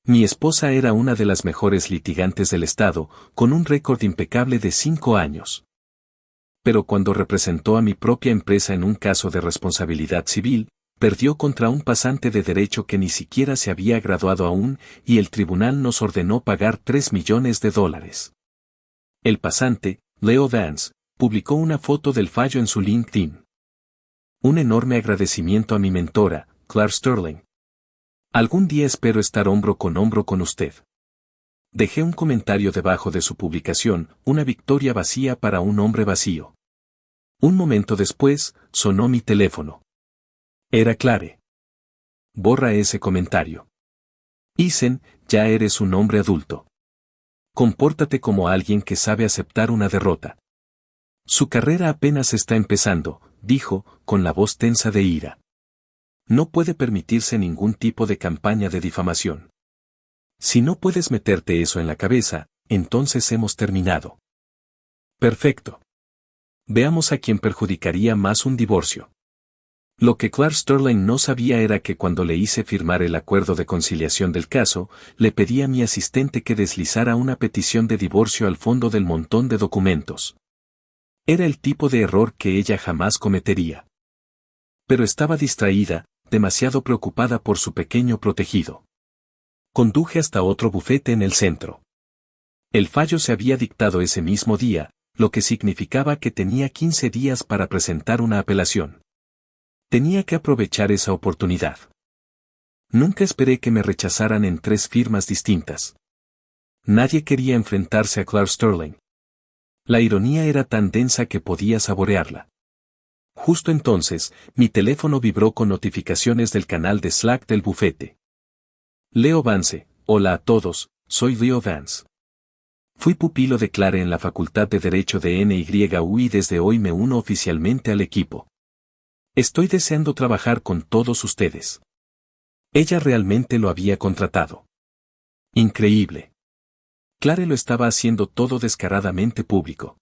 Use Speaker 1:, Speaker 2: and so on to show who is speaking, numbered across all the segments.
Speaker 1: Mi esposa era una de las mejores litigantes del estado, con un récord impecable de 5 años. Pero cuando representó a mi propia empresa en un caso de responsabilidad civil, perdió contra un pasante de derecho que ni siquiera se había graduado aún, y el tribunal nos ordenó pagar $3 millones. El pasante, Leo Vance, publicó una foto del fallo en su LinkedIn. Un enorme agradecimiento a mi mentora, Claire Sterling. Algún día espero estar hombro con usted. Dejé un comentario debajo de su publicación, una victoria vacía para un hombre vacío. Un momento después, sonó mi teléfono. Era Claire. Borra ese comentario. Ethan, ya eres un hombre adulto. Compórtate como alguien que sabe aceptar una derrota. Su carrera apenas está empezando, dijo, con la voz tensa de ira. No puede permitirse ningún tipo de campaña de difamación. Si no puedes meterte eso en la cabeza, entonces hemos terminado. Perfecto. Veamos a quién perjudicaría más un divorcio. Lo que Claire Sterling no sabía era que cuando le hice firmar el acuerdo de conciliación del caso, le pedí a mi asistente que deslizara una petición de divorcio al fondo del montón de documentos. Era el tipo de error que ella jamás cometería. Pero estaba distraída, demasiado preocupada por su pequeño protegido. Conduje hasta otro bufete en el centro. El fallo se había dictado ese mismo día, lo que significaba que tenía 15 días para presentar una apelación. Tenía que aprovechar esa oportunidad. Nunca esperé que me rechazaran en 3 firmas distintas. Nadie quería enfrentarse a Claire Sterling. La ironía era tan densa que podía saborearla. Justo entonces, mi teléfono vibró con notificaciones del canal de Slack del bufete. Leo Vance, hola a todos, soy Leo Vance. Fui pupilo de Claire en la Facultad de Derecho de NYU y desde hoy me uno oficialmente al equipo. Estoy deseando trabajar con todos ustedes. Ella realmente lo había contratado. Increíble. Claire lo estaba haciendo todo descaradamente público.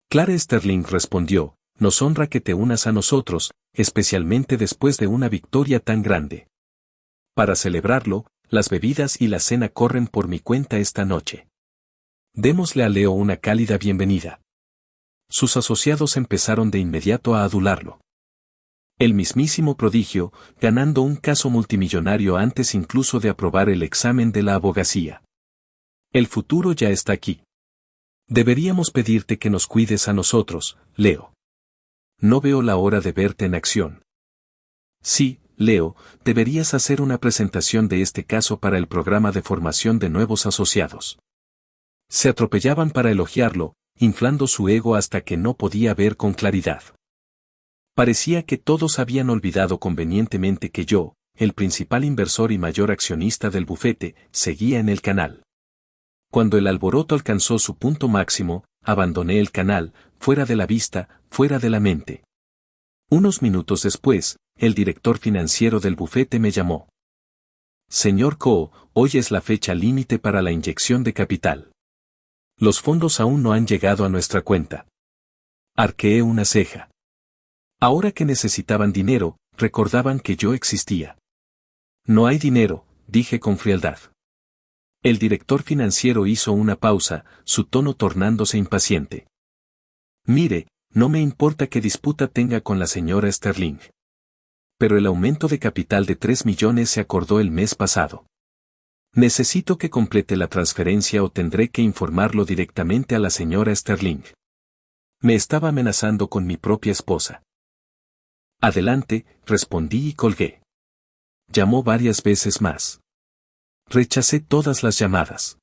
Speaker 1: Claire Sterling respondió, nos honra que te unas a nosotros, especialmente después de una victoria tan grande. Para celebrarlo, las bebidas y la cena corren por mi cuenta esta noche. Démosle a Leo una cálida bienvenida. Sus asociados empezaron de inmediato a adularlo. El mismísimo prodigio, ganando un caso multimillonario antes incluso de aprobar el examen de la abogacía. El futuro ya está aquí. Deberíamos pedirte que nos cuides a nosotros, Leo. No veo la hora de verte en acción. Sí, Leo, deberías hacer una presentación de este caso para el programa de formación de nuevos asociados. Se atropellaban para elogiarlo, inflando su ego hasta que no podía ver con claridad. Parecía que todos habían olvidado convenientemente que yo, el principal inversor y mayor accionista del bufete, seguía en el canal. Cuando el alboroto alcanzó su punto máximo, abandoné el canal, fuera de la vista, fuera de la mente. Unos minutos después, el director financiero del bufete me llamó. Señor Ko, hoy es la fecha límite para la inyección de capital. Los fondos aún no han llegado a nuestra cuenta. Arqueé una ceja. Ahora que necesitaban dinero, recordaban que yo existía. No hay dinero, dije con frialdad. El director financiero hizo una pausa, su tono tornándose impaciente. Mire, no me importa qué disputa tenga con la señora Sterling. Pero el aumento de capital de 3 millones se acordó el mes pasado. Necesito que complete la transferencia o tendré que informarlo directamente a la señora Sterling. Me estaba amenazando con mi propia esposa. Adelante, respondí y colgué. Llamó varias veces más. Rechacé todas las llamadas.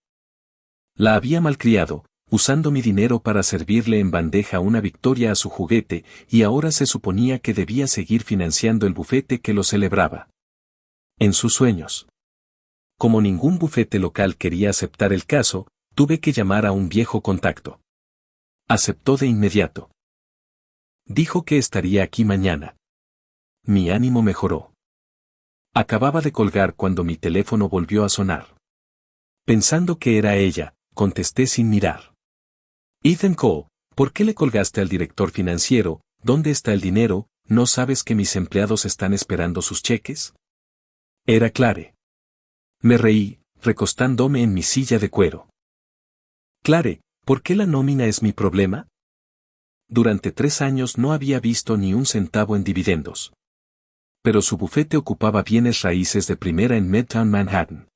Speaker 1: La había malcriado, usando mi dinero para servirle en bandeja una victoria a su juguete, y ahora se suponía que debía seguir financiando el bufete que lo celebraba. En sus sueños. Como ningún bufete local quería aceptar el caso, tuve que llamar a un viejo contacto. Aceptó de inmediato. Dijo que estaría aquí mañana. Mi ánimo mejoró. Acababa de colgar cuando mi teléfono volvió a sonar. Pensando que era ella, contesté sin mirar. Ethan Ko, ¿por qué le colgaste al director financiero? ¿Dónde está el dinero? ¿No sabes que mis empleados están esperando sus cheques? Era Claire. Me reí, recostándome en mi silla de cuero. Clare, ¿por qué la nómina es mi problema? Durante 3 años no había visto ni un centavo en dividendos. Pero su bufete ocupaba bienes raíces de primera en Midtown Manhattan.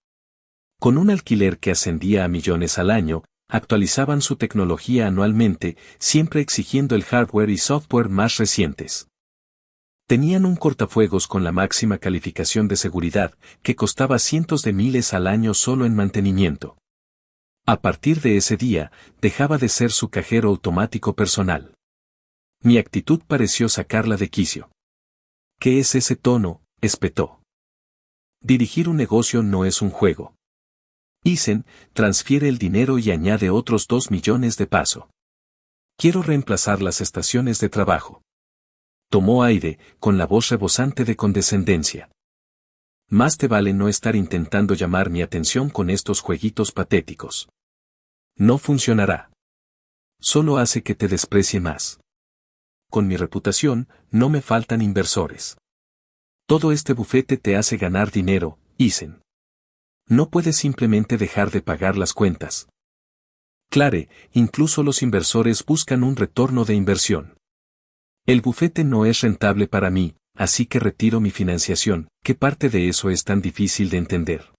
Speaker 1: Con un alquiler que ascendía a millones al año, actualizaban su tecnología anualmente, siempre exigiendo el hardware y software más recientes. Tenían un cortafuegos con la máxima calificación de seguridad, que costaba cientos de miles al año solo en mantenimiento. A partir de ese día, dejaba de ser su cajero automático personal. Mi actitud pareció sacarla de quicio. ¿Qué es ese tono?, espetó. Dirigir un negocio no es un juego. Eisen, transfiere el dinero y añade otros 2 millones de paso. Quiero reemplazar las estaciones de trabajo. Tomó aire, con la voz rebosante de condescendencia. Más te vale no estar intentando llamar mi atención con estos jueguitos patéticos. No funcionará. Solo hace que te desprecie más. Con mi reputación, no me faltan inversores. Todo este bufete te hace ganar dinero, Eisen. No puedes simplemente dejar de pagar las cuentas. Clare, incluso los inversores buscan un retorno de inversión. El bufete no es rentable para mí, así que retiro mi financiación. ¿Qué parte de eso es tan difícil de entender?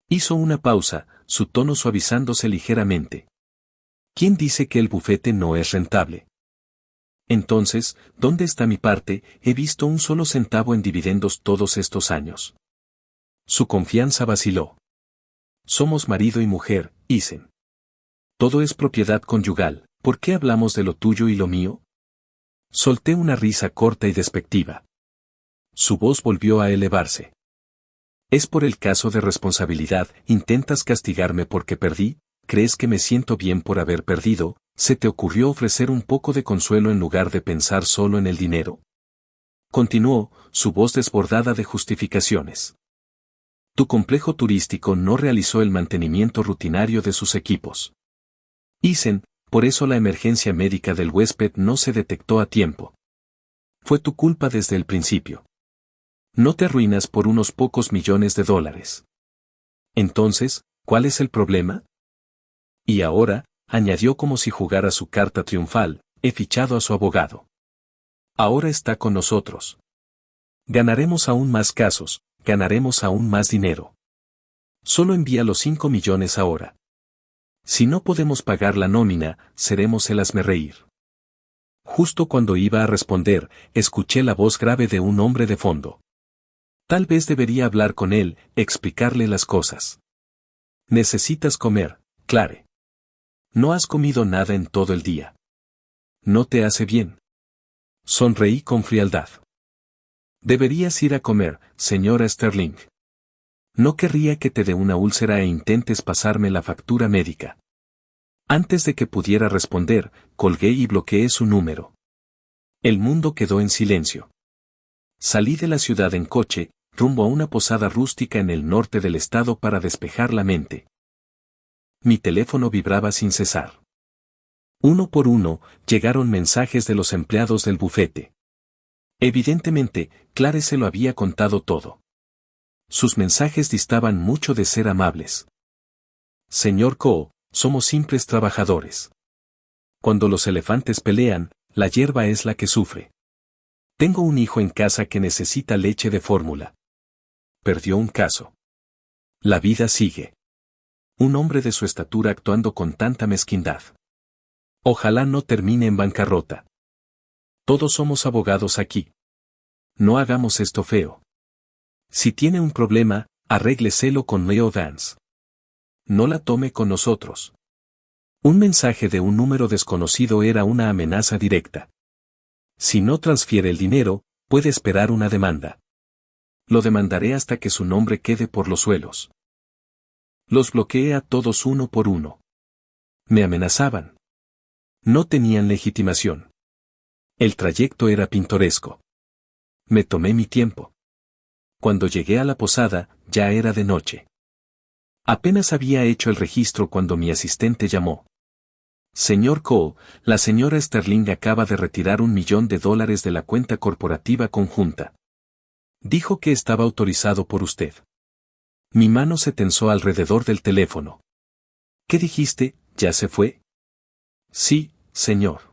Speaker 1: Hizo una pausa, su tono suavizándose ligeramente. ¿Quién dice que el bufete no es rentable? Entonces, ¿dónde está mi parte? He visto un solo centavo en dividendos todos estos años. Su confianza vaciló. Somos marido y mujer, Eisen. Todo es propiedad conyugal, ¿por qué hablamos de lo tuyo y lo mío? Solté una risa corta y despectiva. Su voz volvió a elevarse. Es por el caso de responsabilidad, ¿intentas castigarme porque perdí? ¿Crees que me siento bien por haber perdido? ¿Se te ocurrió ofrecer un poco de consuelo en lugar de pensar solo en el dinero? Continuó, su voz desbordada de justificaciones. Tu complejo turístico no realizó el mantenimiento rutinario de sus equipos. Eisen, por eso la emergencia médica del huésped no se detectó a tiempo. Fue tu culpa desde el principio. No te arruinas por unos pocos millones de dólares. Entonces, ¿cuál es el problema? Y ahora, añadió como si jugara su carta triunfal, he fichado a su abogado. Ahora está con nosotros. Ganaremos aún más casos, ganaremos aún más dinero. Solo envía los 5 millones ahora. Si no podemos pagar la nómina, seremos el hazmerreír. Justo cuando iba a responder, escuché la voz grave de un hombre de fondo. Tal vez debería hablar con él, explicarle las cosas. Necesitas comer, Clare. No has comido nada en todo el día. No te hace bien. Sonreí con frialdad. Deberías ir a comer, señora Sterling. No querría que te dé una úlcera e intentes pasarme la factura médica. Antes de que pudiera responder, colgué y bloqueé su número. El mundo quedó en silencio. Salí de la ciudad en coche, rumbo a una posada rústica en el norte del estado para despejar la mente. Mi teléfono vibraba sin cesar. Uno por uno, llegaron mensajes de los empleados del bufete. Evidentemente, Clare se lo había contado todo. Sus mensajes distaban mucho de ser amables. Señor Coe, somos simples trabajadores. Cuando los elefantes pelean, la hierba es la que sufre. Tengo un hijo en casa que necesita leche de fórmula. Perdió un caso. La vida sigue. Un hombre de su estatura actuando con tanta mezquindad. Ojalá no termine en bancarrota. Todos somos abogados aquí. No hagamos esto feo. Si tiene un problema, arrégleselo con Leo Dance. No la tome con nosotros. Un mensaje de un número desconocido era una amenaza directa. Si no transfiere el dinero, puede esperar una demanda. Lo demandaré hasta que su nombre quede por los suelos. Los bloqueé a todos uno por uno. Me amenazaban. No tenían legitimación. El trayecto era pintoresco. Me tomé mi tiempo. Cuando llegué a la posada, ya era de noche. Apenas había hecho el registro cuando mi asistente llamó. Señor Cole, la señora Sterling acaba de retirar $1 millón de la cuenta corporativa conjunta. Dijo que estaba autorizado por usted. Mi mano se tensó alrededor del teléfono. ¿Qué dijiste? ¿Ya se fue? Sí, señor.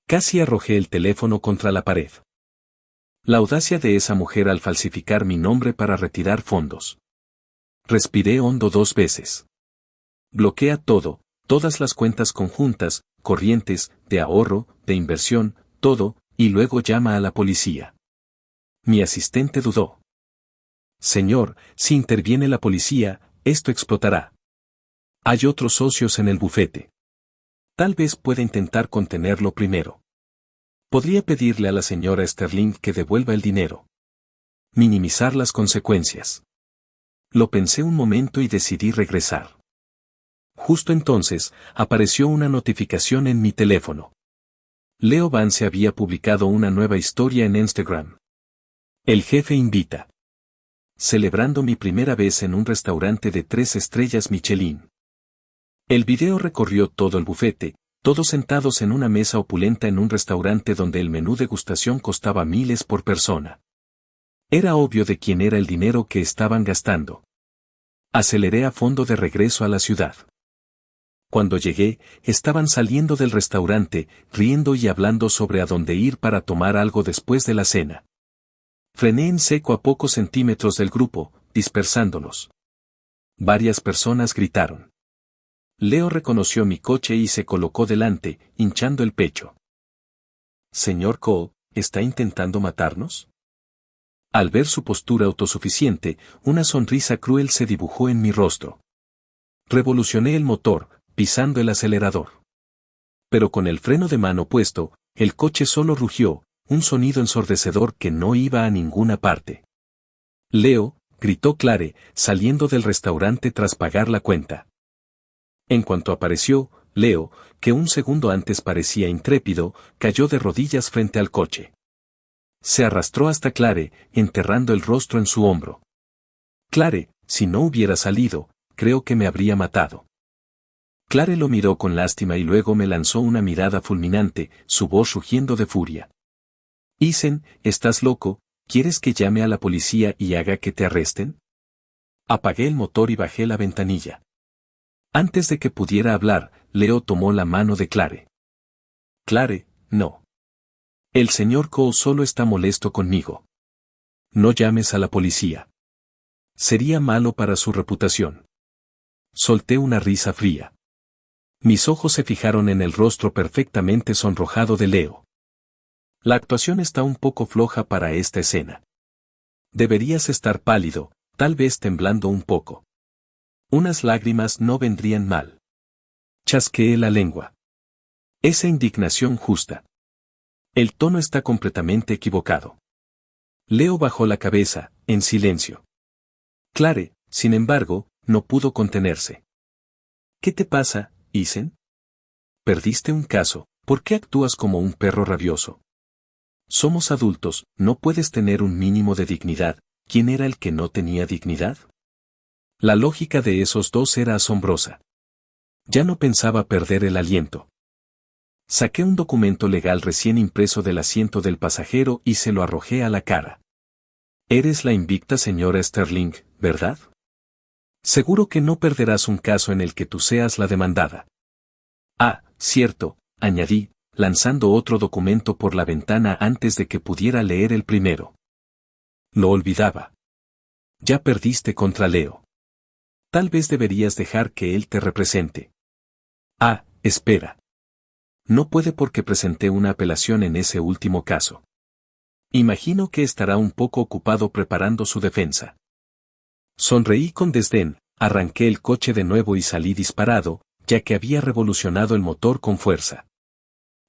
Speaker 1: Casi arrojé el teléfono contra la pared. La audacia de esa mujer al falsificar mi nombre para retirar fondos. Respiré hondo 2 veces. Bloquea todo, todas las cuentas conjuntas, corrientes, de ahorro, de inversión, todo, y luego llama a la policía. Mi asistente dudó. Señor, si interviene la policía, esto explotará. Hay otros socios en el bufete. Tal vez pueda intentar contenerlo primero. Podría pedirle a la señora Sterling que devuelva el dinero. Minimizar las consecuencias. Lo pensé un momento y decidí regresar. Justo entonces, apareció una notificación en mi teléfono. Leo Vance había publicado una nueva historia en Instagram. El jefe invita. Celebrando mi primera vez en un restaurante de 3 estrellas Michelin. El video recorrió todo el bufete, todos sentados en una mesa opulenta en un restaurante donde el menú degustación costaba miles por persona. Era obvio de quién era el dinero que estaban gastando. Aceleré a fondo de regreso a la ciudad. Cuando llegué, estaban saliendo del restaurante, riendo y hablando sobre a dónde ir para tomar algo después de la cena. Frené en seco a pocos centímetros del grupo, dispersándolos. Varias personas gritaron. Leo reconoció mi coche y se colocó delante, hinchando el pecho. Señor Cole, ¿está intentando matarnos? Al ver su postura autosuficiente, una sonrisa cruel se dibujó en mi rostro. Revolucioné el motor, pisando el acelerador. Pero con el freno de mano puesto, el coche solo rugió, un sonido ensordecedor que no iba a ninguna parte. Leo, gritó Clare, saliendo del restaurante tras pagar la cuenta. En cuanto apareció, Leo, que un segundo antes parecía intrépido, cayó de rodillas frente al coche. Se arrastró hasta Clare, enterrando el rostro en su hombro. Clare, si no hubiera salido, creo que me habría matado. Clare lo miró con lástima y luego me lanzó una mirada fulminante, su voz rugiendo de furia. Ethan, ¿estás loco? ¿Quieres que llame a la policía y haga que te arresten? Apagué el motor y bajé la ventanilla. Antes de que pudiera hablar, Leo tomó la mano de Clare. Clare, no. El señor Cole solo está molesto conmigo. No llames a la policía. Sería malo para su reputación. Solté una risa fría. Mis ojos se fijaron en el rostro perfectamente sonrojado de Leo. La actuación está un poco floja para esta escena. Deberías estar pálido, tal vez temblando un poco. Unas lágrimas no vendrían mal. Chasqueé la lengua. Esa indignación justa. El tono está completamente equivocado. Leo bajó la cabeza, en silencio. Clare, sin embargo, no pudo contenerse. ¿Qué te pasa, Ethan? Perdiste un caso, ¿por qué actúas como un perro rabioso? Somos adultos, ¿no puedes tener un mínimo de dignidad? ¿Quién era el que no tenía dignidad? La lógica de esos dos era asombrosa. Ya no pensaba perder el aliento. Saqué un documento legal recién impreso del asiento del pasajero y se lo arrojé a la cara. Eres la invicta señora Sterling, ¿verdad? Seguro que no perderás un caso en el que tú seas la demandada. Ah, cierto, añadí, lanzando otro documento por la ventana antes de que pudiera leer el primero. Lo olvidaba. Ya perdiste contra Leo. Tal vez deberías dejar que él te represente. Ah, espera. No puede porque presenté una apelación en ese último caso. Imagino que estará un poco ocupado preparando su defensa. Sonreí con desdén, arranqué el coche de nuevo y salí disparado, ya que había revolucionado el motor con fuerza.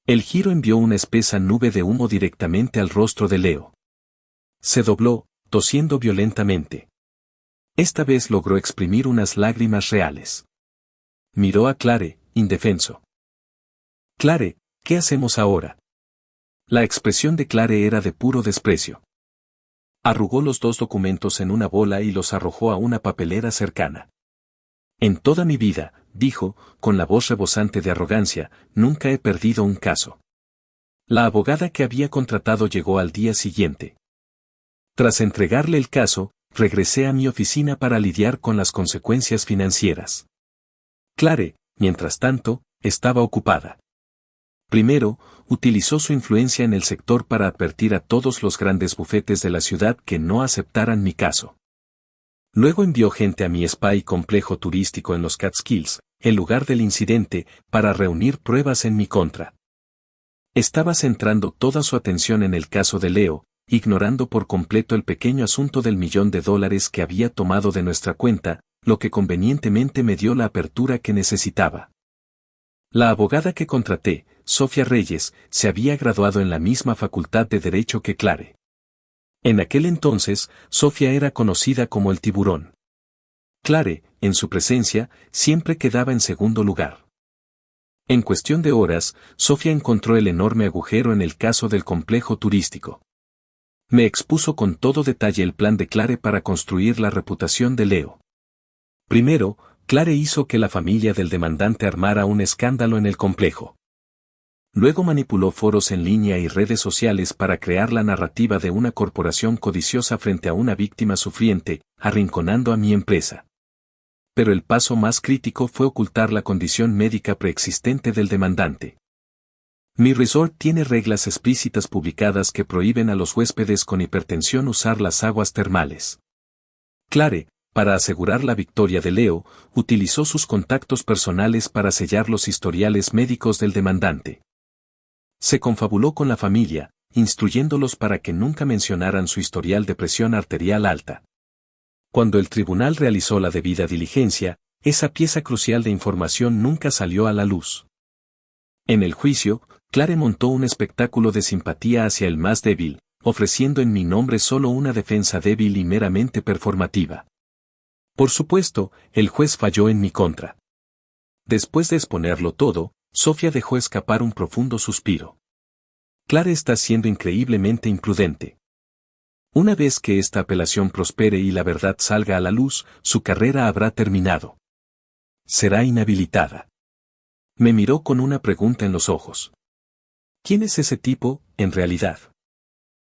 Speaker 1: El giro envió una espesa nube de humo directamente al rostro de Leo. Se dobló, tosiendo violentamente. Esta vez logró exprimir unas lágrimas reales. Miró a Clare, indefenso. Clare, ¿qué hacemos ahora? La expresión de Clare era de puro desprecio. Arrugó los dos documentos en una bola y los arrojó a una papelera cercana. En toda mi vida, dijo, con la voz rebosante de arrogancia, nunca he perdido un caso. La abogada que había contratado llegó al día siguiente. Tras entregarle el caso, regresé a mi oficina para lidiar con las consecuencias financieras. Clare, mientras tanto, estaba ocupada. Primero, utilizó su influencia en el sector para advertir a todos los grandes bufetes de la ciudad que no aceptaran mi caso. Luego envió gente a mi spa y complejo turístico en los Catskills, el lugar del incidente, para reunir pruebas en mi contra. Estaba centrando toda su atención en el caso de Leo, ignorando por completo el pequeño asunto del $1.000.000 que había tomado de nuestra cuenta, lo que convenientemente me dio la apertura que necesitaba. La abogada que contraté, Sofía Reyes, se había graduado en la misma facultad de Derecho que Clare. En aquel entonces, Sofía era conocida como el tiburón. Clare, en su presencia, siempre quedaba en segundo lugar. En cuestión de horas, Sofía encontró el enorme agujero en el caso del complejo turístico. Me expuso con todo detalle el plan de Clare para construir la reputación de Leo. Primero, Clare hizo que la familia del demandante armara un escándalo en el complejo. Luego manipuló foros en línea y redes sociales para crear la narrativa de una corporación codiciosa frente a una víctima sufriente, arrinconando a mi empresa. Pero el paso más crítico fue ocultar la condición médica preexistente del demandante. Mi resort tiene reglas explícitas publicadas que prohíben a los huéspedes con hipertensión usar las aguas termales. Clare, para asegurar la victoria de Leo, utilizó sus contactos personales para sellar los historiales médicos del demandante. Se confabuló con la familia, instruyéndolos para que nunca mencionaran su historial de presión arterial alta. Cuando el tribunal realizó la debida diligencia, esa pieza crucial de información nunca salió a la luz. En el juicio, Clare montó un espectáculo de simpatía hacia el más débil, ofreciendo en mi nombre solo una defensa débil y meramente performativa. Por supuesto, el juez falló en mi contra. Después de exponerlo todo, Sofía dejó escapar un profundo suspiro. Clare está siendo increíblemente imprudente. Una vez que esta apelación prospere y la verdad salga a la luz, su carrera habrá terminado. Será inhabilitada. Me miró con una pregunta en los ojos. ¿Quién es ese tipo, en realidad?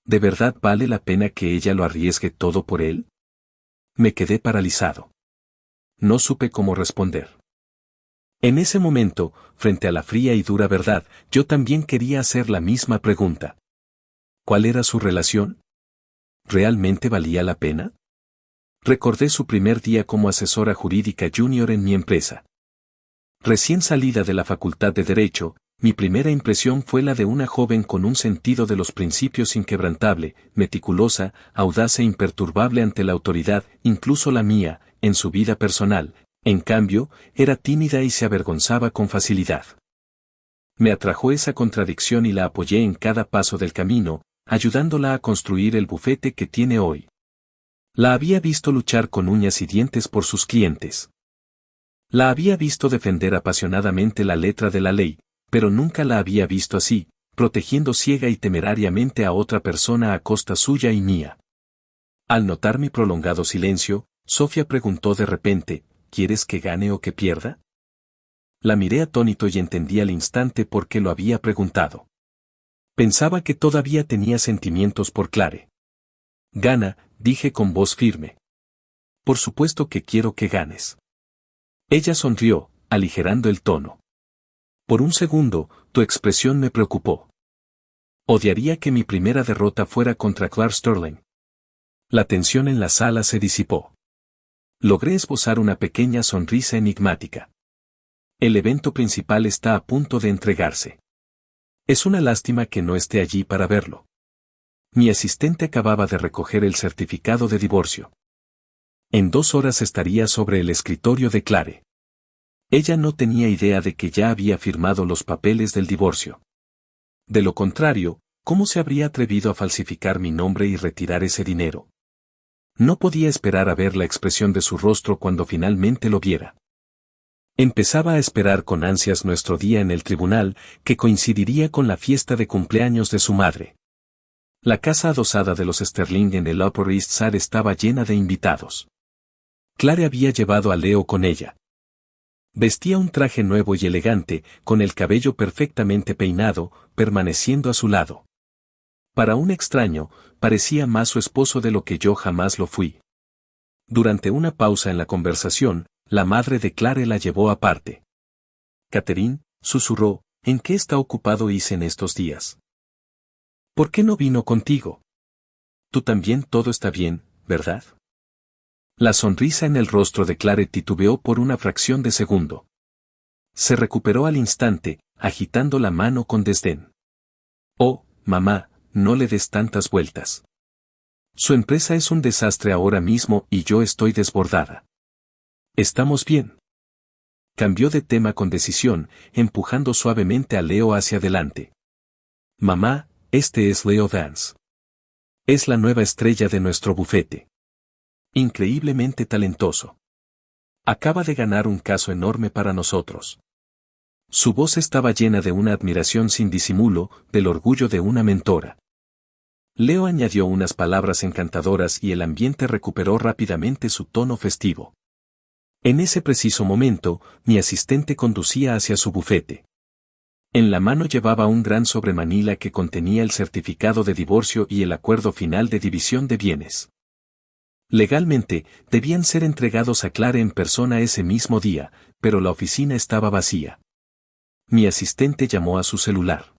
Speaker 1: ¿De verdad vale la pena que ella lo arriesgue todo por él? Me quedé paralizado. No supe cómo responder. En ese momento, frente a la fría y dura verdad, yo también quería hacer la misma pregunta. ¿Cuál era su relación? ¿Realmente valía la pena? Recordé su primer día como asesora jurídica junior en mi empresa. Recién salida de la Facultad de Derecho, mi primera impresión fue la de una joven con un sentido de los principios inquebrantable, meticulosa, audaz e imperturbable ante la autoridad, incluso la mía, en su vida personal. En cambio, era tímida y se avergonzaba con facilidad. Me atrajo esa contradicción y la apoyé en cada paso del camino, ayudándola a construir el bufete que tiene hoy. La había visto luchar con uñas y dientes por sus clientes. La había visto defender apasionadamente la letra de la ley, pero nunca la había visto así, protegiendo ciega y temerariamente a otra persona a costa suya y mía. Al notar mi prolongado silencio, Sofía preguntó de repente, ¿quieres que gane o que pierda? La miré atónito y entendí al instante por qué lo había preguntado. Pensaba que todavía tenía sentimientos por Clare. Gana, dije con voz firme. Por supuesto que quiero que ganes. Ella sonrió, aligerando el tono. Por un segundo, tu expresión me preocupó. Odiaría que mi primera derrota fuera contra Clark Sterling. La tensión en la sala se disipó. Logré esbozar una pequeña sonrisa enigmática. El evento principal está a punto de entregarse. Es una lástima que no esté allí para verlo. Mi asistente acababa de recoger el certificado de divorcio. En 2 horas estaría sobre el escritorio de Clare. Ella no tenía idea de que ya había firmado los papeles del divorcio. De lo contrario, ¿cómo se habría atrevido a falsificar mi nombre y retirar ese dinero? No podía esperar a ver la expresión de su rostro cuando finalmente lo viera. Empezaba a esperar con ansias nuestro día en el tribunal, que coincidiría con la fiesta de cumpleaños de su madre. La casa adosada de los Sterling en el Upper East Side estaba llena de invitados. Clare había llevado a Leo con ella. Vestía un traje nuevo y elegante, con el cabello perfectamente peinado, permaneciendo a su lado. Para un extraño, parecía más su esposo de lo que yo jamás lo fui. Durante una pausa en la conversación, la madre de Clare la llevó aparte. Catherine, susurró, ¿en qué está ocupado Is en estos días? ¿Por qué no vino contigo? Tú también todo está bien, ¿verdad? La sonrisa en el rostro de Clare titubeó por una fracción de segundo. Se recuperó al instante, agitando la mano con desdén. Oh, mamá, no le des tantas vueltas. Su empresa es un desastre ahora mismo y yo estoy desbordada. ¿Estamos bien? Cambió de tema con decisión, empujando suavemente a Leo hacia adelante. Mamá, este es Leo Dance. Es la nueva estrella de nuestro bufete. Increíblemente talentoso. Acaba de ganar un caso enorme para nosotros. Su voz estaba llena de una admiración sin disimulo, del orgullo de una mentora. Leo añadió unas palabras encantadoras y el ambiente recuperó rápidamente su tono festivo. En ese preciso momento, mi asistente conducía hacia su bufete. En la mano llevaba un gran sobremanila que contenía el certificado de divorcio y el acuerdo final de división de bienes. Legalmente, debían ser entregados a Clare en persona ese mismo día, pero la oficina estaba vacía. Mi asistente llamó a su celular.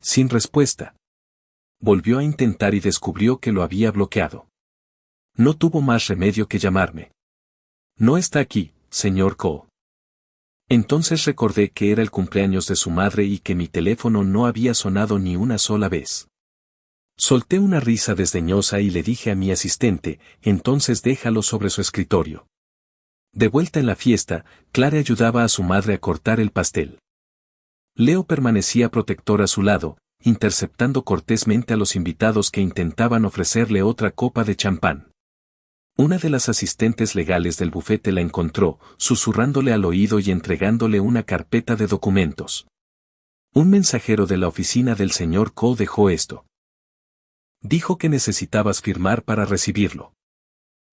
Speaker 1: Sin respuesta. Volvió a intentar y descubrió que lo había bloqueado. No tuvo más remedio que llamarme. No está aquí, señor Coe. Entonces recordé que era el cumpleaños de su madre y que mi teléfono no había sonado ni una sola vez. Solté una risa desdeñosa y le dije a mi asistente, entonces déjalo sobre su escritorio. De vuelta en la fiesta, Clare ayudaba a su madre a cortar el pastel. Leo permanecía protector a su lado, interceptando cortésmente a los invitados que intentaban ofrecerle otra copa de champán. Una de las asistentes legales del bufete la encontró, susurrándole al oído y entregándole una carpeta de documentos. Un mensajero de la oficina del señor Coe dejó esto. Dijo que necesitabas firmar para recibirlo.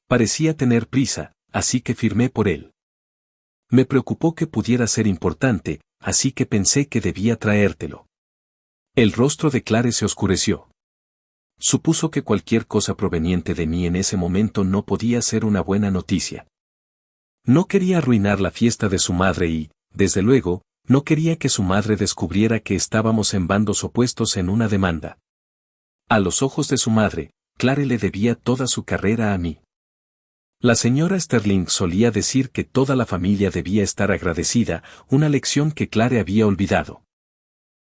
Speaker 1: Parecía tener prisa, así que firmé por él. Me preocupó que pudiera ser importante, así que pensé que debía traértelo. El rostro de Clare se oscureció. Supuso que cualquier cosa proveniente de mí en ese momento no podía ser una buena noticia. No quería arruinar la fiesta de su madre y, desde luego, no quería que su madre descubriera que estábamos en bandos opuestos en una demanda. A los ojos de su madre, Clare le debía toda su carrera a mí. La señora Sterling solía decir que toda la familia debía estar agradecida, una lección que Clare había olvidado.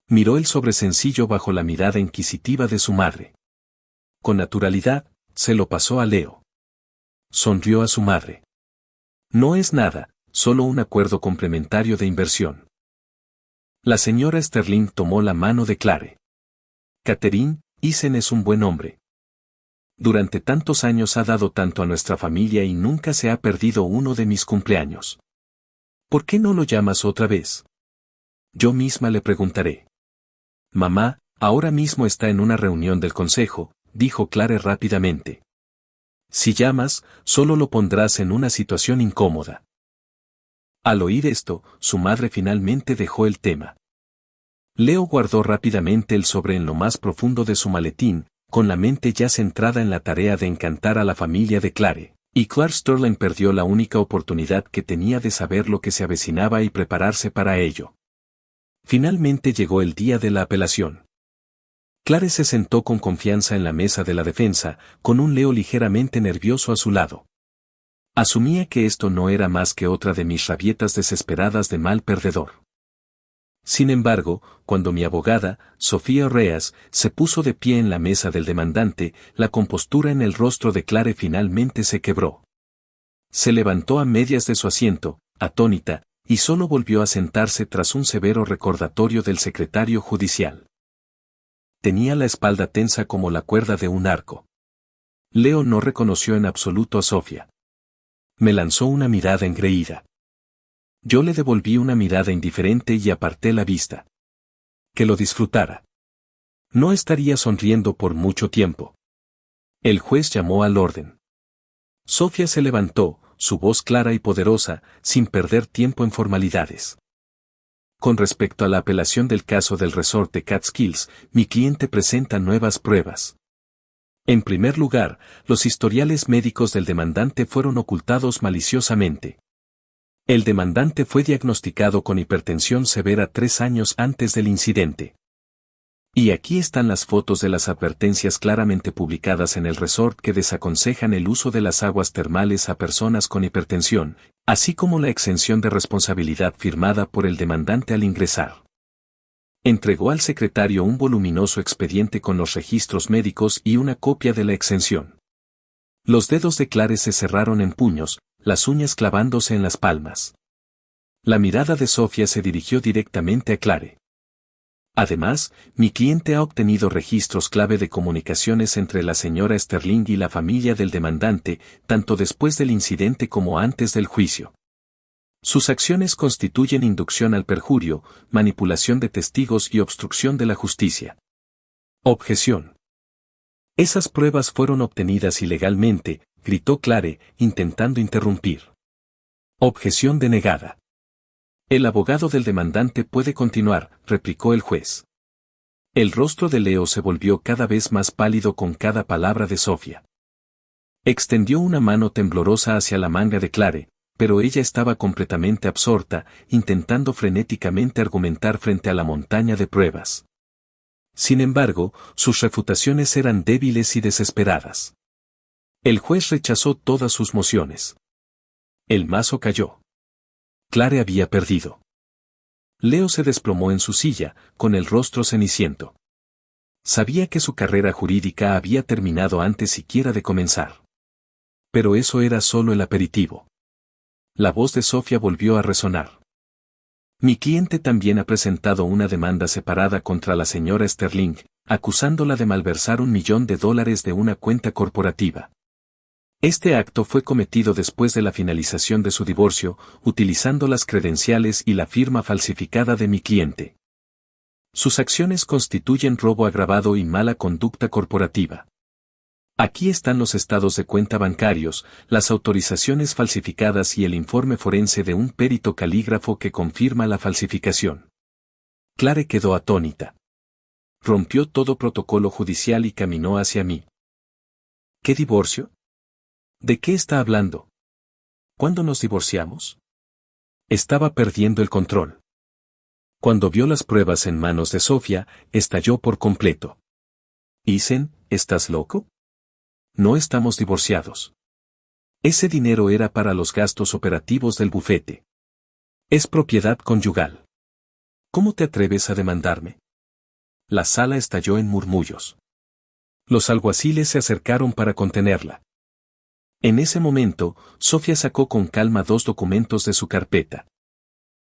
Speaker 1: Miró el sobresencillo bajo la mirada inquisitiva de su madre. Con naturalidad, se lo pasó a Leo. Sonrió a su madre. No es nada, solo un acuerdo complementario de inversión. La señora Sterling tomó la mano de Clare. Catherine, Isen es un buen hombre. Durante tantos años ha dado tanto a nuestra familia y nunca se ha perdido uno de mis cumpleaños. ¿Por qué no lo llamas otra vez? Yo misma le preguntaré. Mamá, ahora mismo está en una reunión del consejo, dijo Clare rápidamente. Si llamas, solo lo pondrás en una situación incómoda. Al oír esto, su madre finalmente dejó el tema. Leo guardó rápidamente el sobre en lo más profundo de su maletín, con la mente ya centrada en la tarea de encantar a la familia de Clare, y Clare Sterling perdió la única oportunidad que tenía de saber lo que se avecinaba y prepararse para ello. Finalmente llegó el día de la apelación. Clare se sentó con confianza en la mesa de la defensa, con un Leo ligeramente nervioso a su lado. Asumía que esto no era más que otra de mis rabietas desesperadas de mal perdedor. Sin embargo, cuando mi abogada, Sofía Orreas, se puso de pie en la mesa del demandante, la compostura en el rostro de Clare finalmente se quebró. Se levantó a medias de su asiento, atónita, y solo volvió a sentarse tras un severo recordatorio del secretario judicial. Tenía la espalda tensa como la cuerda de un arco. Leo no reconoció en absoluto a Sofía. Me lanzó una mirada engreída. Yo le devolví una mirada indiferente y aparté la vista. Que lo disfrutara. No estaría sonriendo por mucho tiempo. El juez llamó al orden. Sofía se levantó, su voz clara y poderosa, sin perder tiempo en formalidades. Con respecto a la apelación del caso del resorte Catskills, mi cliente presenta nuevas pruebas. En primer lugar, los historiales médicos del demandante fueron ocultados maliciosamente. El demandante fue diagnosticado con hipertensión severa 3 años antes del incidente. Y aquí están las fotos de las advertencias claramente publicadas en el resort que desaconsejan el uso de las aguas termales a personas con hipertensión, así como la exención de responsabilidad firmada por el demandante al ingresar. Entregó al secretario un voluminoso expediente con los registros médicos y una copia de la exención. Los dedos de Clare se cerraron en puños, las uñas clavándose en las palmas. La mirada de Sofía se dirigió directamente a Clare. Además, mi cliente ha obtenido registros clave de comunicaciones entre la señora Sterling y la familia del demandante, tanto después del incidente como antes del juicio. Sus acciones constituyen inducción al perjurio, manipulación de testigos y obstrucción de la justicia. Objeción. Esas pruebas fueron obtenidas ilegalmente, gritó Clare, intentando interrumpir. Objeción denegada. El abogado del demandante puede continuar, replicó el juez. El rostro de Leo se volvió cada vez más pálido con cada palabra de Sofía. Extendió una mano temblorosa hacia la manga de Clare, pero ella estaba completamente absorta, intentando frenéticamente argumentar frente a la montaña de pruebas. Sin embargo, sus refutaciones eran débiles y desesperadas. El juez rechazó todas sus mociones. El mazo cayó. Clare había perdido. Leo se desplomó en su silla, con el rostro ceniciento. Sabía que su carrera jurídica había terminado antes siquiera de comenzar. Pero eso era solo el aperitivo. La voz de Sofía volvió a resonar. Mi cliente también ha presentado una demanda separada contra la señora Sterling, acusándola de malversar $1 millón de una cuenta corporativa. Este acto fue cometido después de la finalización de su divorcio, utilizando las credenciales y la firma falsificada de mi cliente. Sus acciones constituyen robo agravado y mala conducta corporativa. Aquí están los estados de cuenta bancarios, las autorizaciones falsificadas y el informe forense de un perito calígrafo que confirma la falsificación. Clare quedó atónita. Rompió todo protocolo judicial y caminó hacia mí. ¿Qué divorcio? ¿De qué está hablando? ¿Cuándo nos divorciamos? Estaba perdiendo el control. Cuando vio las pruebas en manos de Sofía, estalló por completo. Isen, ¿estás loco? No estamos divorciados. Ese dinero era para los gastos operativos del bufete. Es propiedad conyugal. ¿Cómo te atreves a demandarme? La sala estalló en murmullos. Los alguaciles se acercaron para contenerla. En ese momento, Sofía sacó con calma 2 documentos de su carpeta.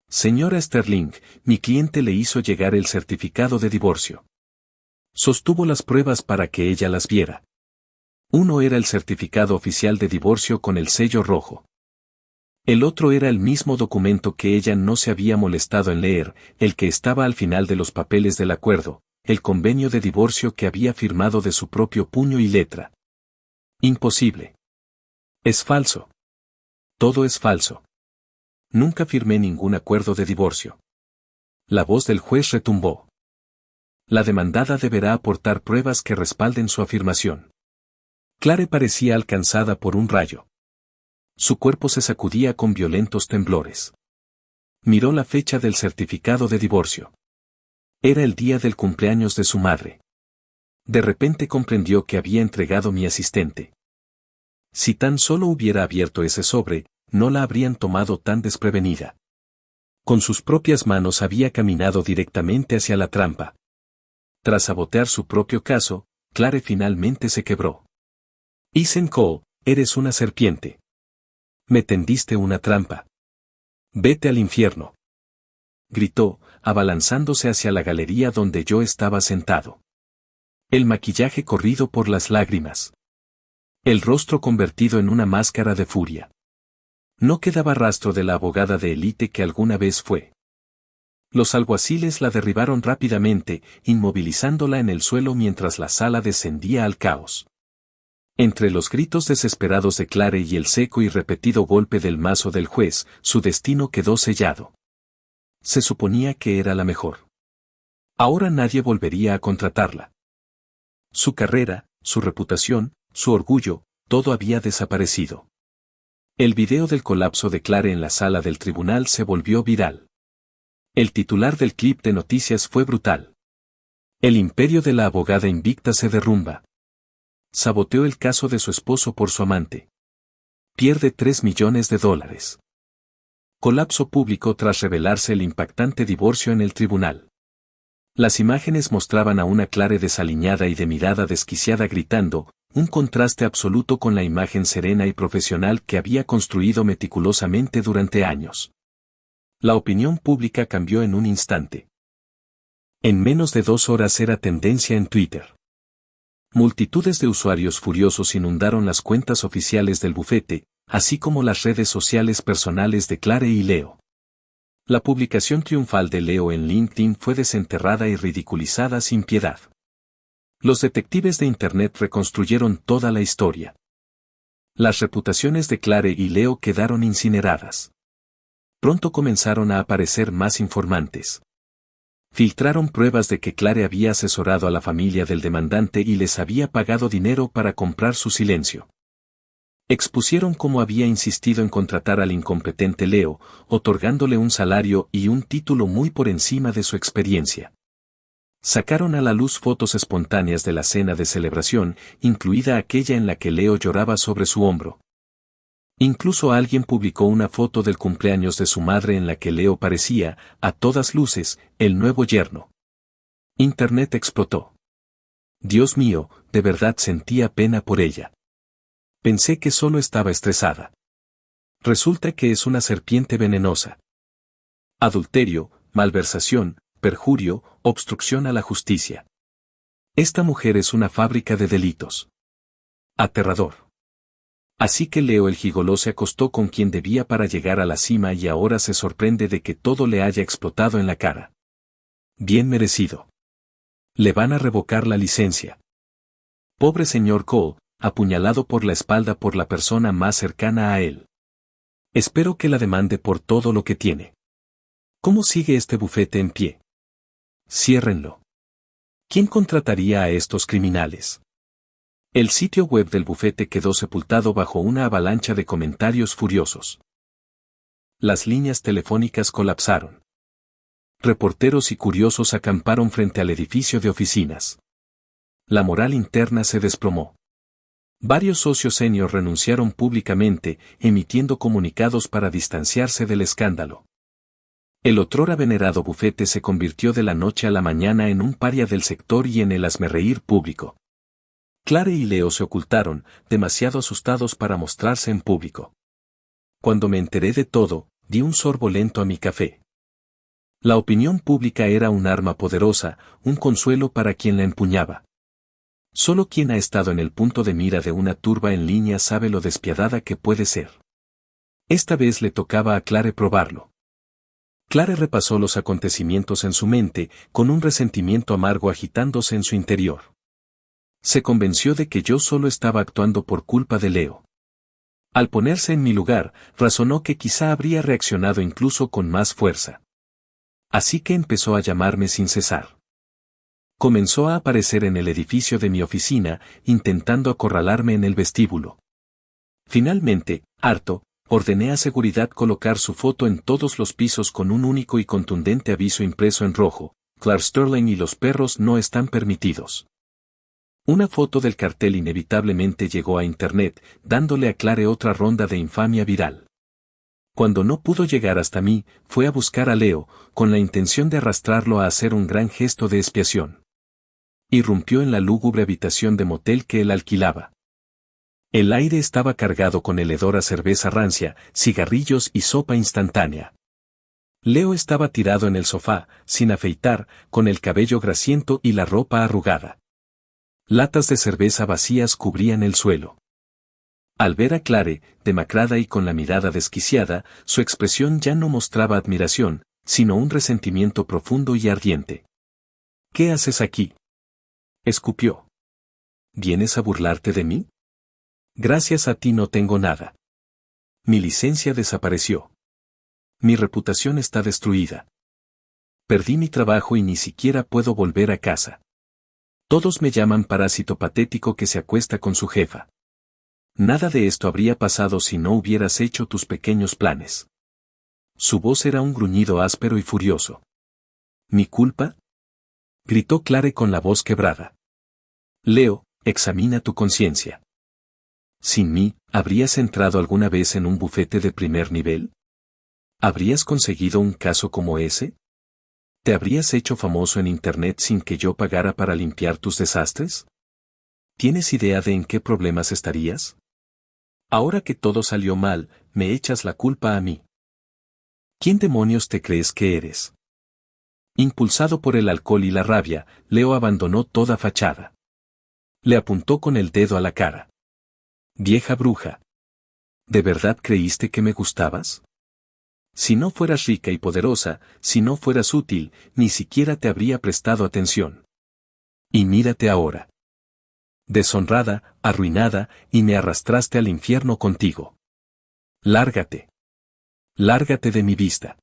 Speaker 1: Señora Sterling, mi cliente le hizo llegar el certificado de divorcio. Sostuvo las pruebas para que ella las viera. Uno era el certificado oficial de divorcio con el sello rojo. El otro era el mismo documento que ella no se había molestado en leer, el que estaba al final de los papeles del acuerdo, el convenio de divorcio que había firmado de su propio puño y letra. Imposible. Es falso. Todo es falso. Nunca firmé ningún acuerdo de divorcio. La voz del juez retumbó. La demandada deberá aportar pruebas que respalden su afirmación. Clare parecía alcanzada por un rayo. Su cuerpo se sacudía con violentos temblores. Miró la fecha del certificado de divorcio. Era el día del cumpleaños de su madre. De repente comprendió que había entregado mi asistente. Si tan solo hubiera abierto ese sobre, no la habrían tomado tan desprevenida. Con sus propias manos había caminado directamente hacia la trampa. Tras sabotear su propio caso, Clare finalmente se quebró. Isen Cole, eres una serpiente. Me tendiste una trampa. Vete al infierno. Gritó, abalanzándose hacia la galería donde yo estaba sentado. El maquillaje corrido por las lágrimas. El rostro convertido en una máscara de furia. No quedaba rastro de la abogada de élite que alguna vez fue. Los alguaciles la derribaron rápidamente, inmovilizándola en el suelo mientras la sala descendía al caos. Entre los gritos desesperados de Clare y el seco y repetido golpe del mazo del juez, su destino quedó sellado. Se suponía que era la mejor. Ahora nadie volvería a contratarla. Su carrera, su reputación, su orgullo, todo había desaparecido. El video del colapso de Clare en la sala del tribunal se volvió viral. El titular del clip de noticias fue brutal. El imperio de la abogada invicta se derrumba. Saboteó el caso de su esposo por su amante. Pierde $3 millones. Colapso público tras revelarse el impactante divorcio en el tribunal. Las imágenes mostraban a una Clare desaliñada y de mirada desquiciada gritando, un contraste absoluto con la imagen serena y profesional que había construido meticulosamente durante años. La opinión pública cambió en un instante. En menos de 2 horas era tendencia en Twitter. Multitudes de usuarios furiosos inundaron las cuentas oficiales del bufete, así como las redes sociales personales de Clare y Leo. La publicación triunfal de Leo en LinkedIn fue desenterrada y ridiculizada sin piedad. Los detectives de Internet reconstruyeron toda la historia. Las reputaciones de Clare y Leo quedaron incineradas. Pronto comenzaron a aparecer más informantes. Filtraron pruebas de que Clare había asesorado a la familia del demandante y les había pagado dinero para comprar su silencio. Expusieron cómo había insistido en contratar al incompetente Leo, otorgándole un salario y un título muy por encima de su experiencia. Sacaron a la luz fotos espontáneas de la cena de celebración, incluida aquella en la que Leo lloraba sobre su hombro. Incluso alguien publicó una foto del cumpleaños de su madre en la que Leo parecía, a todas luces, el nuevo yerno. Internet explotó. Dios mío, de verdad sentía pena por ella. Pensé que solo estaba estresada. Resulta que es una serpiente venenosa. Adulterio, malversación, perjurio, obstrucción a la justicia. Esta mujer es una fábrica de delitos. Aterrador. Así que Leo el gigoló se acostó con quien debía para llegar a la cima y ahora se sorprende de que todo le haya explotado en la cara. Bien merecido. Le van a revocar la licencia. Pobre señor Cole, apuñalado por la espalda por la persona más cercana a él. Espero que la demande por todo lo que tiene. ¿Cómo sigue este bufete en pie? Ciérrenlo. ¿Quién contrataría a estos criminales? El sitio web del bufete quedó sepultado bajo una avalancha de comentarios furiosos. Las líneas telefónicas colapsaron. Reporteros y curiosos acamparon frente al edificio de oficinas. La moral interna se desplomó. Varios socios senior renunciaron públicamente, emitiendo comunicados para distanciarse del escándalo. El otrora venerado bufete se convirtió de la noche a la mañana en un paria del sector y en el hazmerreír público. Clare y Leo se ocultaron, demasiado asustados para mostrarse en público. Cuando me enteré de todo, di un sorbo lento a mi café. La opinión pública era un arma poderosa, un consuelo para quien la empuñaba. Solo quien ha estado en el punto de mira de una turba en línea sabe lo despiadada que puede ser. Esta vez le tocaba a Clare probarlo. Clare repasó los acontecimientos en su mente, con un resentimiento amargo agitándose en su interior. Se convenció de que yo solo estaba actuando por culpa de Leo. Al ponerse en mi lugar, razonó que quizá habría reaccionado incluso con más fuerza. Así que empezó a llamarme sin cesar. Comenzó a aparecer en el edificio de mi oficina, intentando acorralarme en el vestíbulo. Finalmente, harto, ordené a seguridad colocar su foto en todos los pisos con un único y contundente aviso impreso en rojo: Clare Sterling y los perros no están permitidos. Una foto del cartel inevitablemente llegó a Internet, dándole a Clare otra ronda de infamia viral. Cuando no pudo llegar hasta mí, fue a buscar a Leo, con la intención de arrastrarlo a hacer un gran gesto de expiación. Irrumpió en la lúgubre habitación de motel que él alquilaba. El aire estaba cargado con el hedor a cerveza rancia, cigarrillos y sopa instantánea. Leo estaba tirado en el sofá, sin afeitar, con el cabello grasiento y la ropa arrugada. Latas de cerveza vacías cubrían el suelo. Al ver a Clare, demacrada y con la mirada desquiciada, su expresión ya no mostraba admiración, sino un resentimiento profundo y ardiente. ¿Qué haces aquí?, escupió. ¿Vienes a burlarte de mí? Gracias a ti no tengo nada. Mi licencia desapareció. Mi reputación está destruida. Perdí mi trabajo y ni siquiera puedo volver a casa. Todos me llaman parásito patético que se acuesta con su jefa. Nada de esto habría pasado si no hubieras hecho tus pequeños planes. Su voz era un gruñido áspero y furioso. ¿Mi culpa?, gritó Clare con la voz quebrada. Leo, examina tu conciencia. Sin mí, ¿habrías entrado alguna vez en un bufete de primer nivel? ¿Habrías conseguido un caso como ese? ¿Te habrías hecho famoso en Internet sin que yo pagara para limpiar tus desastres? ¿Tienes idea de en qué problemas estarías? Ahora que todo salió mal, me echas la culpa a mí. ¿Quién demonios te crees que eres? Impulsado por el alcohol y la rabia, Leo abandonó toda fachada. Le apuntó con el dedo a la cara. Vieja bruja. ¿De verdad creíste que me gustabas? Si no fueras rica y poderosa, si no fueras útil, ni siquiera te habría prestado atención. Y mírate ahora. Deshonrada, arruinada, y me arrastraste al infierno contigo. Lárgate. Lárgate de mi vista.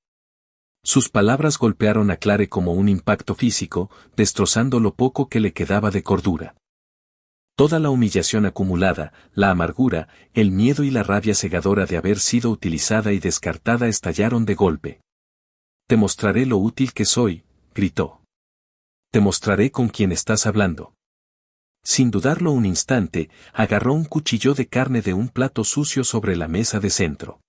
Speaker 1: Sus palabras golpearon a Clare como un impacto físico, destrozando lo poco que le quedaba de cordura. Toda la humillación acumulada, la amargura, el miedo y la rabia cegadora de haber sido utilizada y descartada estallaron de golpe. Te mostraré lo útil que soy, gritó. Te mostraré con quién estás hablando. Sin dudarlo un instante, agarró un cuchillo de carne de un plato sucio sobre la mesa de centro.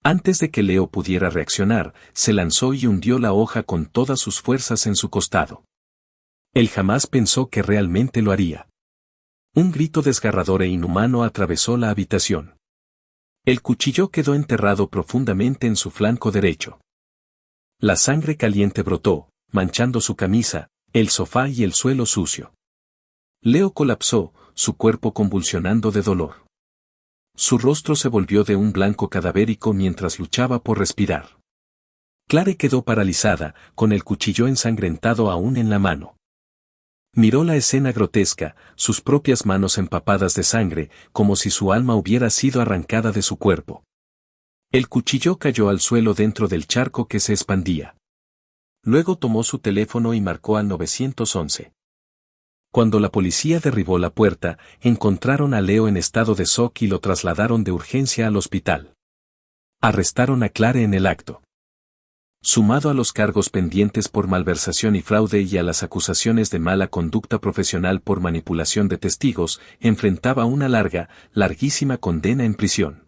Speaker 1: Antes de que Leo pudiera reaccionar, se lanzó y hundió la hoja con todas sus fuerzas en su costado. Él jamás pensó que realmente lo haría. Un grito desgarrador e inhumano atravesó la habitación. El cuchillo quedó enterrado profundamente en su flanco derecho. La sangre caliente brotó, manchando su camisa, el sofá y el suelo sucio. Leo colapsó, su cuerpo convulsionando de dolor. Su rostro se volvió de un blanco cadavérico mientras luchaba por respirar. Clare quedó paralizada, con el cuchillo ensangrentado aún en la mano. Miró la escena grotesca, sus propias manos empapadas de sangre, como si su alma hubiera sido arrancada de su cuerpo. El cuchillo cayó al suelo dentro del charco que se expandía. Luego tomó su teléfono y marcó al 911. Cuando la policía derribó la puerta, encontraron a Leo en estado de shock y lo trasladaron de urgencia al hospital. Arrestaron a Clare en el acto. Sumado a los cargos pendientes por malversación y fraude y a las acusaciones de mala conducta profesional por manipulación de testigos, enfrentaba una larguísima condena en prisión.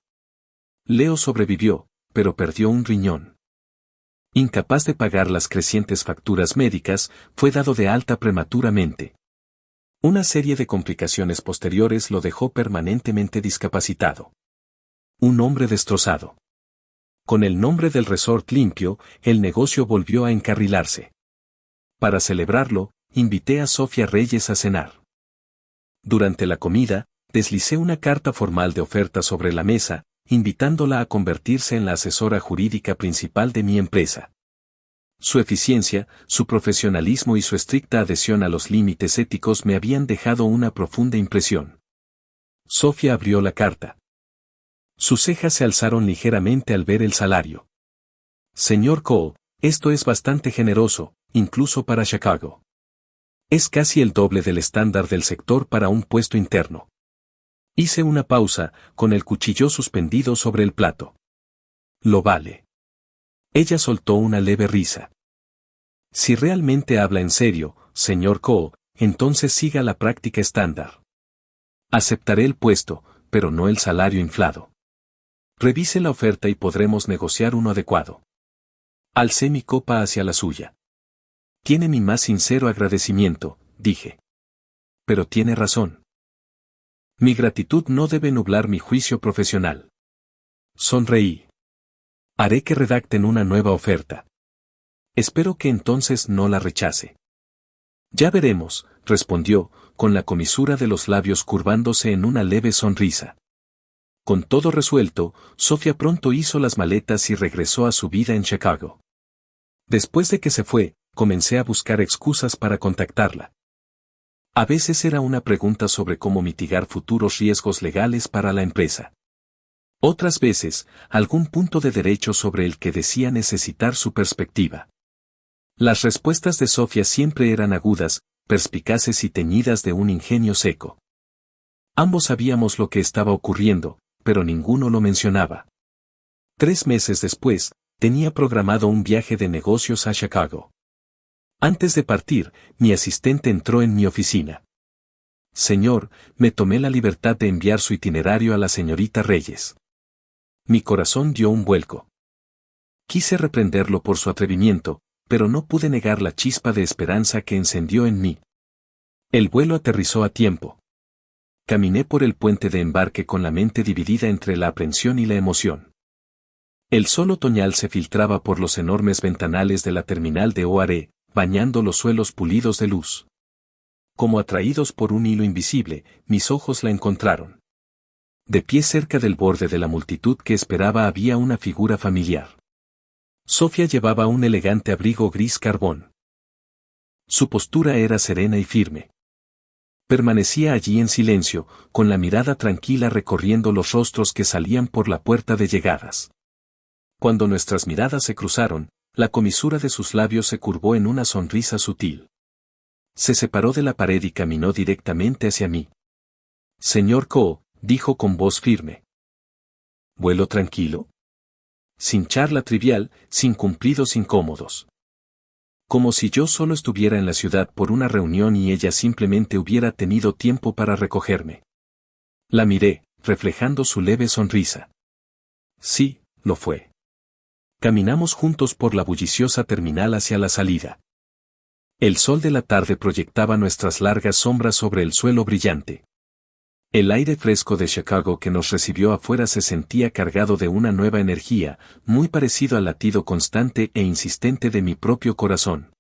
Speaker 1: Leo sobrevivió, pero perdió un riñón. Incapaz de pagar las crecientes facturas médicas, fue dado de alta prematuramente. Una serie de complicaciones posteriores lo dejó permanentemente discapacitado. Un hombre destrozado. Con el nombre del resort limpio, el negocio volvió a encarrilarse. Para celebrarlo, invité a Sofía Reyes a cenar. Durante la comida, deslicé una carta formal de oferta sobre la mesa, invitándola a convertirse en la asesora jurídica principal de mi empresa. Su eficiencia, su profesionalismo y su estricta adhesión a los límites éticos me habían dejado una profunda impresión. Sofía abrió la carta. Sus cejas se alzaron ligeramente al ver el salario. Señor Cole, esto es bastante generoso, incluso para Chicago. Es casi el doble del estándar del sector para un puesto interno. Hice una pausa, con el cuchillo suspendido sobre el plato. Lo vale. Ella soltó una leve risa. Si realmente habla en serio, señor Cole, entonces siga la práctica estándar. Aceptaré el puesto, pero no el salario inflado. Revise la oferta y podremos negociar uno adecuado. Alcé mi copa hacia la suya. Tiene mi más sincero agradecimiento, dije. Pero tiene razón. Mi gratitud no debe nublar mi juicio profesional. Sonreí. Haré que redacten una nueva oferta. Espero que entonces no la rechace. Ya veremos, respondió, con la comisura de los labios curvándose en una leve sonrisa. Con todo resuelto, Sofía pronto hizo las maletas y regresó a su vida en Chicago. Después de que se fue, comencé a buscar excusas para contactarla. A veces era una pregunta sobre cómo mitigar futuros riesgos legales para la empresa. Otras veces, algún punto de derecho sobre el que decía necesitar su perspectiva. Las respuestas de Sofía siempre eran agudas, perspicaces y teñidas de un ingenio seco. Ambos sabíamos lo que estaba ocurriendo, pero ninguno lo mencionaba. 3 meses después, tenía programado un viaje de negocios a Chicago. Antes de partir, mi asistente entró en mi oficina. Señor, me tomé la libertad de enviar su itinerario a la señorita Reyes. Mi corazón dio un vuelco. Quise reprenderlo por su atrevimiento, pero no pude negar la chispa de esperanza que encendió en mí. El vuelo aterrizó a tiempo. Caminé por el puente de embarque con la mente dividida entre la aprensión y la emoción. El sol otoñal se filtraba por los enormes ventanales de la terminal de OARE, bañando los suelos pulidos de luz. Como atraídos por un hilo invisible, mis ojos la encontraron. De pie cerca del borde de la multitud que esperaba había una figura familiar. Sofía llevaba un elegante abrigo gris carbón. Su postura era serena y firme. Permanecía allí en silencio, con la mirada tranquila recorriendo los rostros que salían por la puerta de llegadas. Cuando nuestras miradas se cruzaron, la comisura de sus labios se curvó en una sonrisa sutil. Se separó de la pared y caminó directamente hacia mí. Señor Ko, dijo con voz firme. ¿Vuelo tranquilo? Sin charla trivial, sin cumplidos incómodos. Como si yo solo estuviera en la ciudad por una reunión y ella simplemente hubiera tenido tiempo para recogerme. La miré, reflejando su leve sonrisa. Sí, lo fue. Caminamos juntos por la bulliciosa terminal hacia la salida. El sol de la tarde proyectaba nuestras largas sombras sobre el suelo brillante. El aire fresco de Chicago que nos recibió afuera se sentía cargado de una nueva energía, muy parecido al latido constante e insistente de mi propio corazón.